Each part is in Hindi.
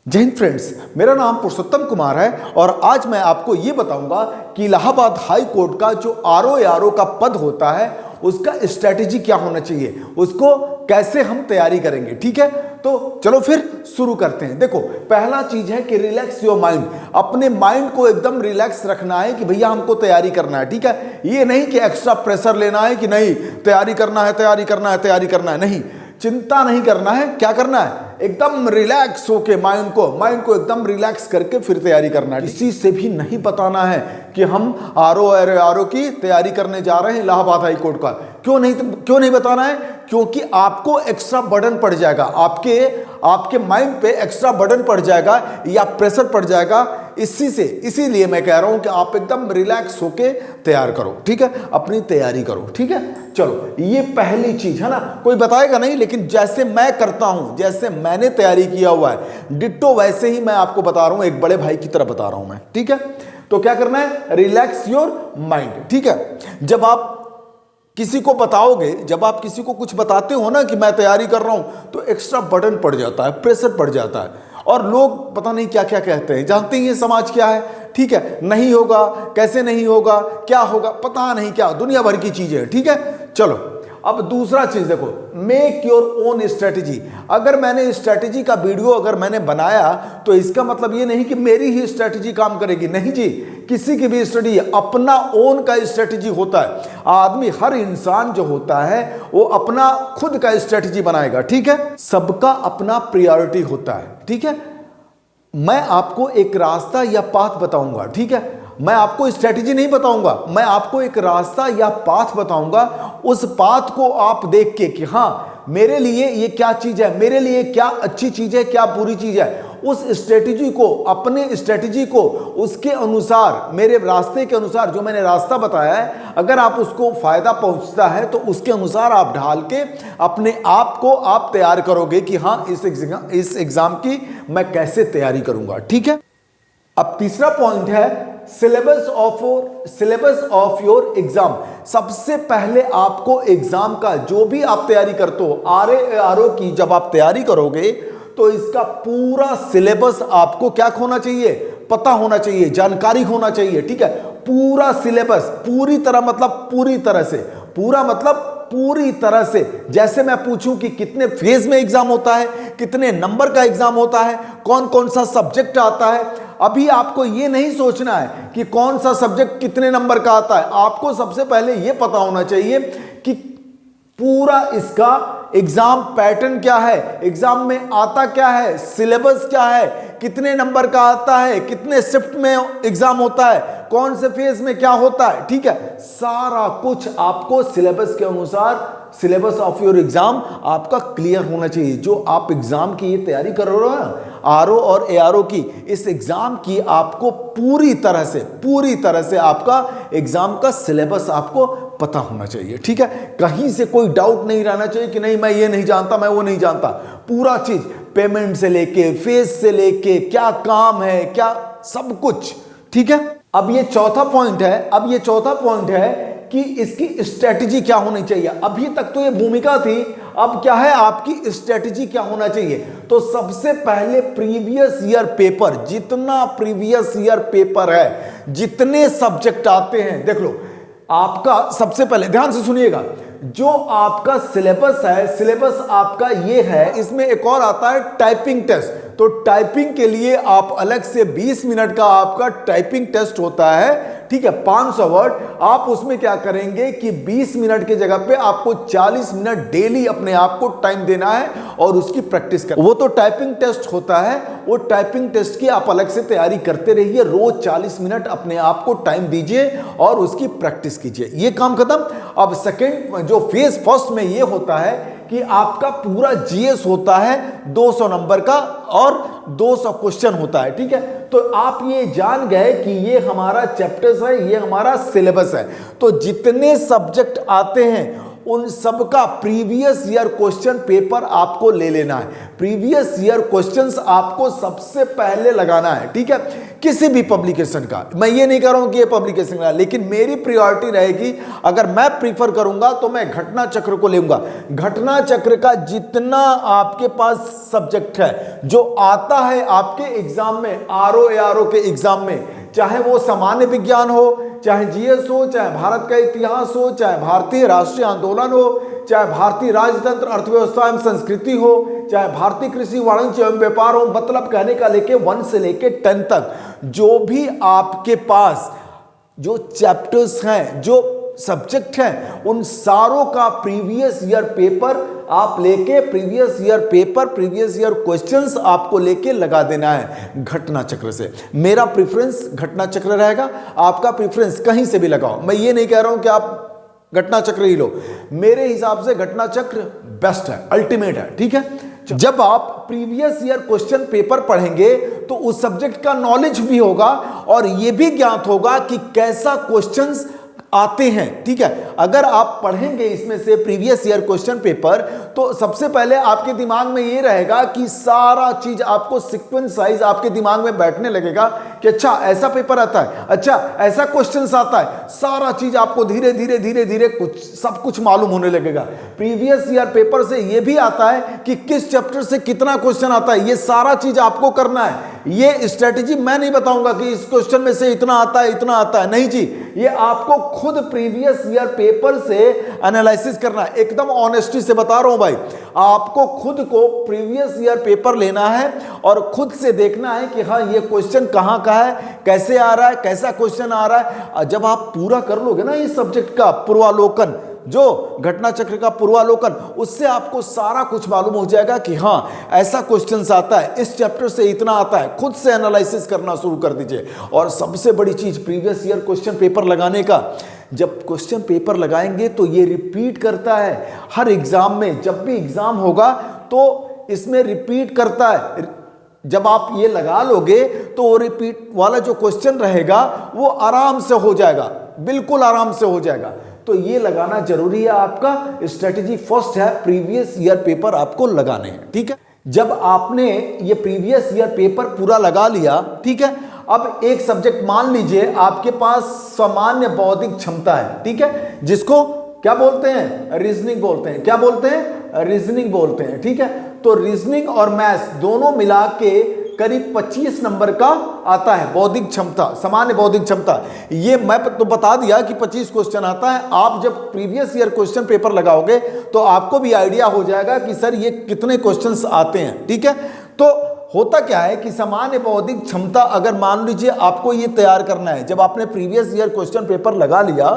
जय हिंद फ्रेंड्स, मेरा नाम पुरुषोत्तम कुमार है और आज मैं आपको ये बताऊंगा कि इलाहाबाद हाई कोर्ट का जो आरओ का पद होता है उसका स्ट्रैटेजी क्या होना चाहिए, उसको कैसे हम तैयारी करेंगे। ठीक है, तो चलो फिर शुरू करते हैं। देखो, पहला चीज है कि रिलैक्स योर माइंड। अपने माइंड को एकदम रिलैक्स रखना है कि भैया हमको तैयारी करना है। ठीक है, ये नहीं कि एक्स्ट्रा प्रेशर लेना है कि नहीं तैयारी करना है, तैयारी करना है, तैयारी करना है। नहीं, चिंता नहीं करना है। क्या करना है? एकदम रिलैक्स होके माइंड को एकदम रिलैक्स करके फिर तैयारी करना है। किसी से भी नहीं बताना है कि हम आरओ की तैयारी करने जा रहे हैं इलाहाबाद हाई कोर्ट का। क्यों नहीं बताना है? क्योंकि आपको एक्स्ट्रा बर्डन पड़ जाएगा, आपके माइंड पे एक्स्ट्रा बर्डन पड़ जाएगा या प्रेशर पड़ जाएगा। इसीलिए मैं कह रहा हूं कि आप एकदम रिलैक्स होके तैयार करो। ठीक है, अपनी तैयारी करो। ठीक है, चलो, ये पहली चीज है ना। कोई बताएगा नहीं, लेकिन जैसे मैं करता हूं, जैसे मैंने तैयारी किया हुआ है, डिट्टो वैसे ही मैं आपको बता रहा हूं, एक बड़े भाई की तरह बता रहा हूं मैं। ठीक है, तो क्या करना है? Relax your mind. ठीक है, जब आप किसी को बताओगे, जब आप किसी को कुछ बताते हो ना कि मैं तैयारी कर रहा हूं, तो एक्स्ट्रा बर्डन पड़ जाता है, प्रेशर पड़ जाता है और लोग पता नहीं क्या क्या कहते हैं। जानते ही ये समाज क्या है। ठीक है, नहीं होगा, कैसे नहीं होगा, क्या होगा, पता नहीं क्या, दुनिया भर की चीजें। ठीक है, चलो अब दूसरा चीज देखो, मेक योर ओन स्ट्रेटेजी। अगर मैंने स्ट्रेटेजी का वीडियो अगर मैंने बनाया तो इसका मतलब ये नहीं कि मेरी ही स्ट्रेटेजी काम करेगी। नहीं जी, किसी की भी स्ट्रेटेजी, अपना ओन का स्ट्रेटेजी होता है। आदमी, हर इंसान जो होता है वो अपना खुद का स्ट्रेटेजी बनाएगा। ठीक है, सबका अपना प्रायोरिटी होता है। ठीक है, मैं आपको एक रास्ता या पाथ बताऊंगा। ठीक है, मैं आपको स्ट्रेटेजी नहीं बताऊंगा, मैं आपको एक रास्ता या पाथ बताऊंगा। उस पाथ को आप देख के कि हाँ, मेरे लिए ये क्या चीज है, मेरे लिए क्या अच्छी चीज है, क्या बुरी चीज है, उस स्ट्रेटेजी को, अपने स्ट्रेटेजी को उसके अनुसार, मेरे रास्ते के अनुसार, जो मैंने रास्ता बताया है, अगर आप उसको फायदा पहुंचता है तो उसके अनुसार आप ढाल के अपने आप को आप तैयार करोगे कि हाँ, इस एग्जाम की मैं कैसे तैयारी करूंगा। ठीक है, अब तीसरा पॉइंट है सिलेबस ऑफ योर एग्जाम। सबसे पहले आपको एग्जाम का जो भी आप तैयारी करते हो, आरओ की जब आप तैयारी करोगे तो इसका पूरा सिलेबस आपको क्या होना चाहिए? पता होना चाहिए, जानकारी होना चाहिए। ठीक है, पूरा सिलेबस, पूरी तरह मतलब पूरी तरह से, पूरा मतलब पूरी तरह से। जैसे मैं पूछूं कि कितने फेज में एग्जाम होता है, कितने नंबर का एग्जाम होता है, कौन कौन सा सब्जेक्ट आता है, अभी आपको ये नहीं सोचना है कि कौन सा सब्जेक्ट कितने नंबर का आता है। आपको सबसे पहले ये पता होना चाहिए कि पूरा इसका एग्जाम पैटर्न क्या है, एग्जाम में आता क्या है, सिलेबस क्या है, कितने नंबर का आता है, कितने शिफ्ट में एग्जाम होता है, कौन से फेज में क्या होता है। ठीक है, सारा कुछ आपको सिलेबस के अनुसार, सिलेबस ऑफ योर एग्जाम आपका क्लियर होना चाहिए। जो आप एग्जाम की ये तैयारी कर रहे हो ना, आरओ और एआरओ की, इस एग्जाम की आपको पूरी तरह से आपका एग्जाम का सिलेबस आपको पता होना चाहिए। ठीक है, कहीं से कोई डाउट नहीं रहना चाहिए कि नहीं मैं ये नहीं जानता, मैं वो नहीं जानता। पूरा चीज, पेमेंट से लेके, फेज से लेके, क्या काम है, क्या सब कुछ। ठीक है, अब ये चौथा पॉइंट है कि इसकी स्ट्रेटेजी क्या होनी चाहिए। अभी तक तो ये भूमिका थी, अब क्या है, आपकी स्ट्रेटेजी क्या होना चाहिए। तो सबसे पहले प्रीवियस ईयर पेपर, जितना प्रीवियस ईयर पेपर है, जितने सब्जेक्ट आते हैं, देख लो। आपका सबसे पहले ध्यान से सुनिएगा, जो आपका सिलेबस है, सिलेबस आपका ये है, इसमें एक और आता है टाइपिंग टेस्ट। तो टाइपिंग के लिए आप अलग से 20 मिनट का आपका टाइपिंग टेस्ट होता है। ठीक है, 500 वर्ड। आप उसमें क्या करेंगे कि 20 मिनट की जगह पे आपको 40 मिनट डेली अपने आप को टाइम देना है और उसकी प्रैक्टिस कर। वो तो टाइपिंग टेस्ट होता है, वो टाइपिंग टेस्ट की आप अलग से तैयारी करते रहिए। रोज 40 मिनट अपने आप को टाइम दीजिए और उसकी प्रैक्टिस कीजिए। ये काम खत्म। अब सेकेंड जो फेज फर्स्ट में ये होता है कि आपका पूरा जीएस होता है 200 नंबर का और 200 क्वेश्चन होता है। ठीक है, तो आप ये जान गए कि ये हमारा चैप्टर्स है, ये हमारा सिलेबस है। तो जितने सब्जेक्ट आते हैं उन सब का प्रीवियस ईयर क्वेश्चन पेपर आपको ले लेना है। प्रीवियस ईयर क्वेश्चंस आपको सबसे पहले लगाना है, ठीक है, किसी भी पब्लिकेशन का। मैं ये नहीं कह रहा हूं कि ये पब्लिकेशन का, लेकिन मेरी प्रायोरिटी रहेगी, अगर मैं प्रीफर करूंगा तो मैं घटना चक्र को लूंगा। घटना चक्र का जितना आपके पास सब्जेक्ट है जो आता है आपके एग्जाम में, आरओ एआरओ के एग्जाम में, चाहे वो सामान्य विज्ञान हो, चाहे जीएस हो, चाहे भारत का इतिहास हो, चाहे भारतीय राष्ट्रीय आंदोलन हो, चाहे भारतीय राजतंत्र अर्थव्यवस्था एवं संस्कृति हो, चाहे भारतीय कृषि वाणिज्य एवं व्यापार हो, मतलब कहने का लेके 1 से लेके 10 तक जो भी आपके पास जो चैप्टर्स हैं, जो सब्जेक्ट हैं, उन सारों का प्रीवियस ईयर पेपर आप लेके, previous year paper, previous year questions आपको लेके लगा देना है घटना चक्र से। मेरा प्रेफरेंस घटना चक्र रहेगा, आपका प्रेफरेंस कहीं से भी लगाओ। मैं ये नहीं कह रहा हूं कि आप घटना चक्र ही लो, मेरे हिसाब से घटना चक्र बेस्ट है, अल्टीमेट है, ठीक है। जब आप प्रीवियस ईयर क्वेश्चन पेपर पढ़ेंगे तो उस सब्जेक्ट का नॉलेज भी होगा और यह भी ज्ञात होगा कि कैसा क्वेश्चंस आते हैं, ठीक है। अगर आप पढ़ेंगे इसमें से प्रीवियस ईयर क्वेश्चन पेपर, तो सबसे पहले आपके दिमाग में ये रहेगा कि सारा चीज आपको सीक्वेंस साइज आपके दिमाग में बैठने लगेगा कि अच्छा ऐसा पेपर आता है, अच्छा ऐसा क्वेश्चंस आता है, सारा चीज आपको धीरे धीरे धीरे धीरे सब कुछ मालूम होने लगेगा। प्रीवियस ईयर पेपर से ये भी आता है कि किस चैप्टर से कितना क्वेश्चन आता है, ये सारा चीज आपको करना है। ये स्ट्रेटेजी मैं नहीं बताऊंगा कि इस क्वेश्चन में से इतना आता है, इतना आता है, नहीं जी, ये आपको खुद प्रीवियस ईयर पेपर से एनालिसिस करना है। एकदम ऑनेस्टी से बता रहा हूं भाई, आपको खुद को प्रीवियस ईयर पेपर लेना है और खुद से देखना है कि हाँ ये क्वेश्चन कहां का है, कैसे आ रहा है, कैसा क्वेश्चन आ रहा है। जब आप पूरा कर लोगे ना इस सब्जेक्ट का पूर्वालोकन, जो घटना चक्र का पूर्वालोकन, उससे आपको सारा कुछ मालूम हो जाएगा कि हाँ ऐसा क्वेश्चन आता है, इस चैप्टर से इतना आता है। खुद से एनालिसिस करना शुरू कर दीजिए। और सबसे बड़ी चीज प्रीवियस ईयर क्वेश्चन पेपर लगाने का, जब क्वेश्चन पेपर लगाएंगे तो ये रिपीट करता है हर एग्जाम में। जब भी एग्जाम होगा तो इसमें रिपीट करता है। जब आप ये लगा लोगे तो वो रिपीट वाला जो क्वेश्चन रहेगा वो आराम से हो जाएगा, बिल्कुल आराम से हो जाएगा। तो ये लगाना जरूरी है। आपका स्ट्रेटेजी फर्स्ट है, प्रीवियस ईयर पेपर आपको लगाने हैं, ठीक है। जब आपने ये प्रीवियस ईयर पेपर पूरा लगा लिया, ठीक है, अब एक सब्जेक्ट मान लीजिए आपके पास सामान्य बौद्धिक क्षमता है, ठीक है, जिसको क्या बोलते हैं, रीजनिंग बोलते हैं। क्या बोलते हैं, रीजनिंग बोलते हैं, ठीक है। तो रीजनिंग और मैथ्स दोनों मिला के करीब 25 नंबर का आता है बौद्धिक क्षमता, सामान्य बौद्धिक क्षमता। ये मैं तो बता दिया कि 25 क्वेश्चन आता है। आप जब प्रीवियस ईयर क्वेश्चन पेपर लगाओगे तो आपको भी आइडिया हो जाएगा कि सर ये कितने क्वेश्चंस आते हैं, ठीक है। तो होता क्या है कि सामान्य बौद्धिक क्षमता अगर मान लीजिए आपको ये तैयार करना है, जब आपने प्रीवियस ईयर क्वेश्चन पेपर लगा लिया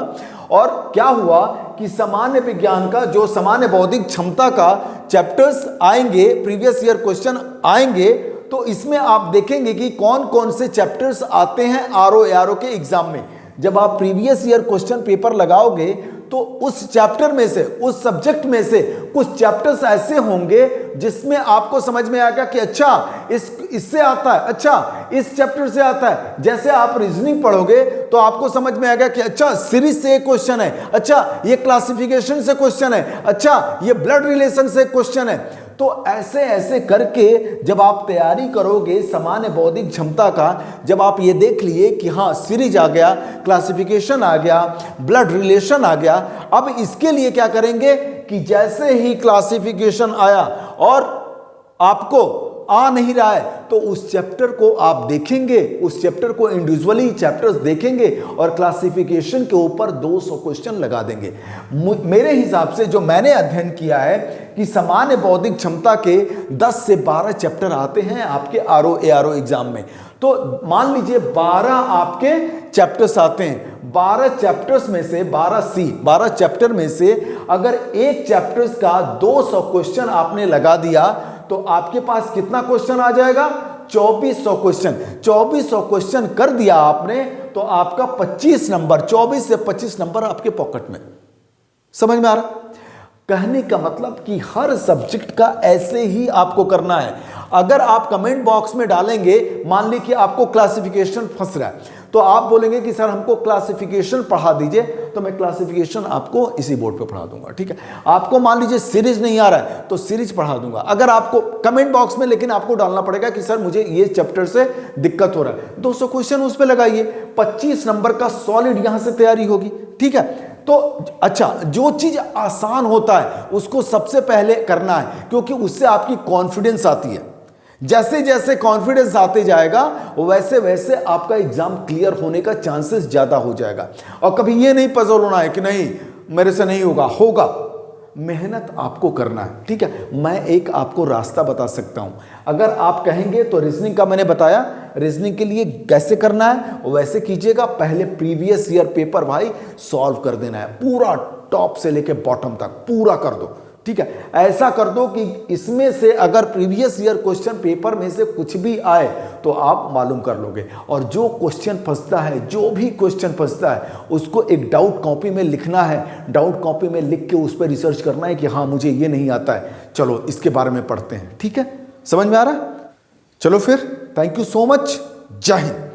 और क्या हुआ कि सामान्य विज्ञान का जो सामान्य बौद्धिक क्षमता का चैप्टर्स आएंगे, प्रीवियस ईयर क्वेश्चन आएंगे, तो इसमें आप देखेंगे कि कौन कौन से चैप्टर्स आते हैं आरओ एआरओ के एग्जाम में। जब आप प्रीवियस ईयर क्वेश्चन पेपर लगाओगे तो उस चैप्टर में से, उस सब्जेक्ट में से कुछ चैप्टर्स ऐसे होंगे जिसमें आपको समझ में आएगा कि अच्छा इससे आता है, अच्छा इस चैप्टर से आता है। जैसे आप रीजनिंग पढ़ोगे तो आपको समझ में आएगा कि अच्छा सीरीज से एक क्वेश्चन है, अच्छा ये क्लासिफिकेशन से क्वेश्चन है, अच्छा ये ब्लड रिलेशन से क्वेश्चन है। तो ऐसे ऐसे करके जब आप तैयारी करोगे सामान्य बौद्धिक क्षमता का, जब आप ये देख लिए कि हाँ सीरीज आ गया, क्लासिफिकेशन आ गया, ब्लड रिलेशन आ गया, अब इसके लिए क्या करेंगे कि जैसे ही क्लासिफिकेशन आया और आपको आ नहीं रहा है तो उस चैप्टर को आप देखेंगे, उस चैप्टर को इंडिविजुअली चैप्टर्स देखेंगे और क्लासिफिकेशन के ऊपर 200 क्वेश्चन लगा देंगे। मेरे हिसाब से जो मैंने अध्ययन किया है कि सामान्य बौद्धिक क्षमता के 10 से 12 चैप्टर आते हैं आपके आरओ एआरओ एग्जाम में। तो मान लीजिए 12 आपके चैप्टर्स आते हैं, 12 चैप्टर्स में से 12 चैप्टर में से अगर एक चैप्टर्स का 200 क्वेश्चन आपने लगा दिया तो आपके पास कितना क्वेश्चन आ जाएगा, 2400 क्वेश्चन। 2400 क्वेश्चन कर दिया आपने तो आपका 25 नंबर, 24 से 25 नंबर आपके पॉकेट में। समझ में आ रहा? कहने का मतलब कि हर सब्जेक्ट का ऐसे ही आपको करना है। अगर आप कमेंट बॉक्स में डालेंगे, मान ली कि आपको क्लासिफिकेशन फंस रहा है, तो आप बोलेंगे कि सर हमको क्लासिफिकेशन पढ़ा दीजिए, तो मैं क्लासिफिकेशन आपको इसी बोर्ड पे पढ़ा दूंगा, ठीक है। आपको मान लीजिए सीरीज नहीं आ रहा है तो सीरीज पढ़ा दूंगा। अगर आपको कमेंट बॉक्स में लेकिन आपको डालना पड़ेगा कि सर मुझे ये चैप्टर से दिक्कत हो रहा है, 200 क्वेश्चन उस पे लगाइए, 25 नंबर का सॉलिड यहां से तैयारी होगी, ठीक है। तो अच्छा, जो चीज आसान होता है उसको सबसे पहले करना है, क्योंकि उससे आपकी कॉन्फिडेंस आती है। जैसे जैसे कॉन्फिडेंस आते जाएगा वैसे वैसे आपका एग्जाम क्लियर होने का चांसेस ज्यादा हो जाएगा। और कभी ये नहीं पजल होना है कि नहीं मेरे से नहीं होगा, होगा, मेहनत आपको करना है, ठीक है। मैं एक आपको रास्ता बता सकता हूं, अगर आप कहेंगे तो रीजनिंग का मैंने बताया, रीजनिंग के लिए कैसे करना है वैसे कीजिएगा। पहले प्रीवियस ईयर पेपर भाई सॉल्व कर देना है, पूरा टॉप से लेके बॉटम तक पूरा कर दो, ठीक है। ऐसा कर दो कि इसमें से अगर प्रीवियस ईयर क्वेश्चन पेपर में से कुछ भी आए तो आप मालूम कर लोगे। और जो क्वेश्चन फंसता है, जो भी क्वेश्चन फंसता है, उसको एक डाउट कॉपी में लिखना है, डाउट कॉपी में लिख के उस पर रिसर्च करना है कि हाँ मुझे ये नहीं आता है, चलो इसके बारे में पढ़ते हैं, ठीक है। समझ में आ रहा है? चलो फिर, थैंक यू सो मच, जय हिंद।